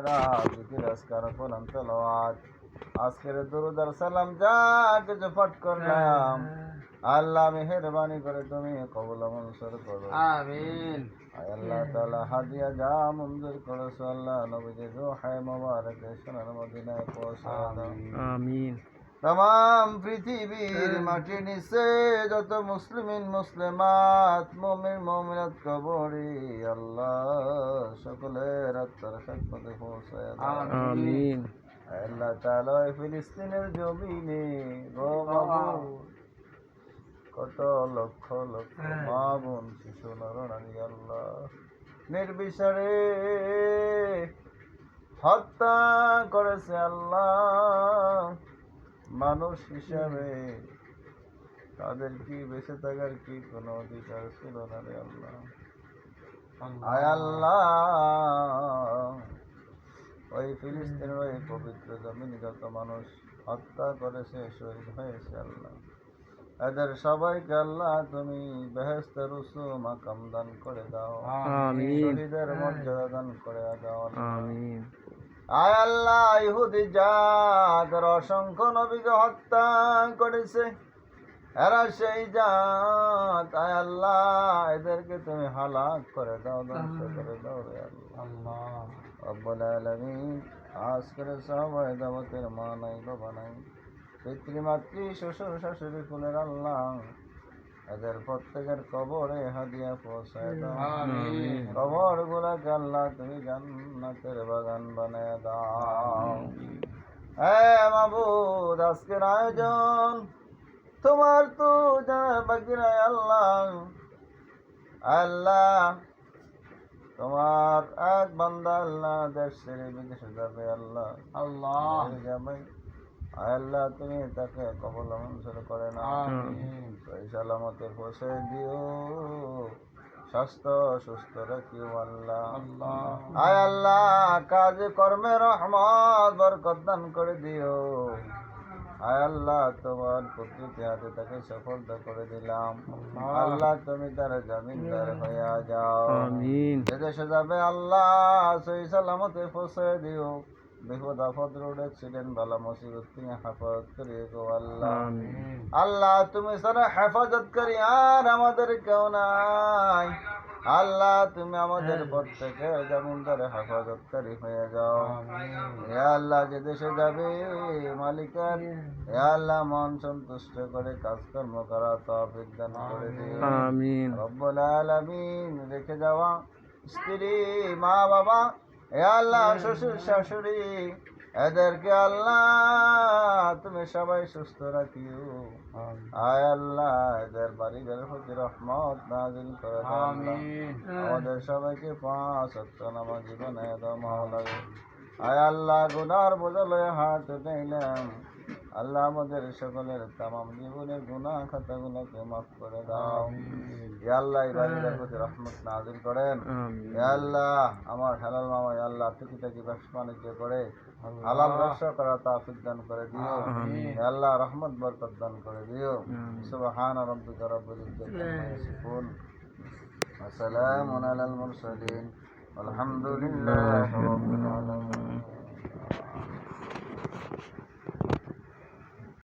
বোনেরা জিকির আজকার কোরআন তেলাওয়াত আজকের দুরূদ আর সালাম যা কিছু পাঠ করলাম আল্লাহ মেহেরবানি করে তুমি কবুল মঞ্জুর করো আমিন। আল্লাহ তাআলা হাদিয়া যা মঞ্জুর করেছো আল্লাহ নবীজি রূহে মুবারকে সোনার মদিনায় পৌঁছায় দাও আমিন। तमाम পৃথিবীর মাটির নিচে যত মুসলিমিন মুসলিমাত মুমিন মুমিনাত কবরে আল্লাহ সকলের আত্মার খেদমতে পৌঁছায় দাও আমিন। আল্লাহ তাআলা এই ফিলিস্তিনের জমিনে গো মাবুদ কত লক্ষ লক্ষ মা বোন শিশু নরনারী আল্লাহ নির্বিচারে হত্যা করেছে আল্লাহ মানুষ হিসাবে তাদের কি বেঁচে থাকার কি কোনো অধিকার ছিল না রে আল্লাহ আয় আল্লাহ ওই ফিলিস্তিনের ওই পবিত্র জমিনে যত মানুষ হত্যা করেছে শহীদ হয়েছে আল্লাহ এদের সবাইকে আল্লাহ তুমি বেহেশতের উসুম মাকাম দান করে দাও আমিন। শহীদের মর্যাদা দান করে দাও আমিন। আয় আল্লাহ ইহুদি জাত অসংখ্য নবীকে হত্যা করেছে এরা সেই জাত আয় আল্লাহ এদেরকে তুমি হালাক করে দাও ধ্বংস করে দাও রে আল্লাহ রব্বুল আলামিন আজ করে সাহাবায়ে দাওয়াতের মা নাই বাবা নাই পিতৃমাতৃ শ্বশুর শাশুড়ি কুলের আল্লাহ এদের প্রত্যেকের কবরে হাদিয়া পৌঁছায় দাও আমিন। কবর গুলাকে আল্লাহ তুমি জান্নাতের বাগান বানায় দাও হে মাবুদ আজকের আয়োজন তোমার তো জানার বাকি নাই আল্লাহ আল্লাহ তোমার এক বান্দা আল্লাহ দেশ ছেড়ে বিদেশে যাবে আল্লাহ আল্লাহ যাবে আল্লাহ তুমি তাকে কবল মঞ্জুর করে না সহি সালামতে পৌঁছে দিও স্বাস্থ্য সুস্থ রাখিও আল্লাহ আয় আল্লাহ কাজ কর্মে রহমত বরকত দান করে দিও আয় আল্লাহ তোমার প্রকৃতি হাতে তাকে সফলতা করে দিলাম আল্লাহ তুমি তার জামিনদার হয়ে যাও আমিন। দেশে যাবে আল্লাহ সহি সালামতে পৌঁছে দিও বিপদ আপদ রোড অ্যাক্সিডেন্ট বালা মুসিবত থেকে হেফাজত করিয়ে গো আল্লাহ আল্লাহ তুমি সারা হেফাজত করি আর আমাদের কেউ নাই আল্লাহ তুমি আমাদের প্রত্যেকের জামিনদারে হেফাজতকারী হয়ে যাও হে আল্লাহ যে দেশে যাবে মালিকের হে আল্লাহ মন সন্তুষ্ট করে কাজকর্ম করা তৌফিক দান করে দিও আমিন। রব্বুল আলামিন রেখে যাওয়া স্ত্রী মা বাবা হে আল্লাহ শ্বশুর শাশুড়ি এদেরকে আল্লাহ তুমি সবাই সুস্থ রাখিও আয় আল্লাহ এদের বাড়িঘরের প্রতি রহমত নাযিল করে দাও আল্লাহ। আমাদের সবাইকে 5 ওয়াক্ত নামাজ বানায় দাও মাওলা গো। আয় আল্লাহ গুনার বোঝা লয়ে হাত উঠাইলাম আল্লাহ আমাদের সকলের তামাম জীবনের গুনাহ খাতাগুলোকে মাফ করে দাও ইয়া আল্লাহ এই বাড়ির প্রতি রহমত নাযিল করেন ইয়া আল্লাহ আমার হালাল মামা ইয়া আল্লাহ টুকিটাকি ব্যবসা বাণিজ্য করে হালাল ব্যবসা করা তৌফিক দান করে দিও ইয়া আল্লাহ রহমত বরকত দান করে দিও সুবহান রাব্বিকা রাব্বিল ইজ্জাতি আম্মা ইয়াসিফুন ওয়া সালামুন আলাল মুরসালিন والحمد لله رب العالمين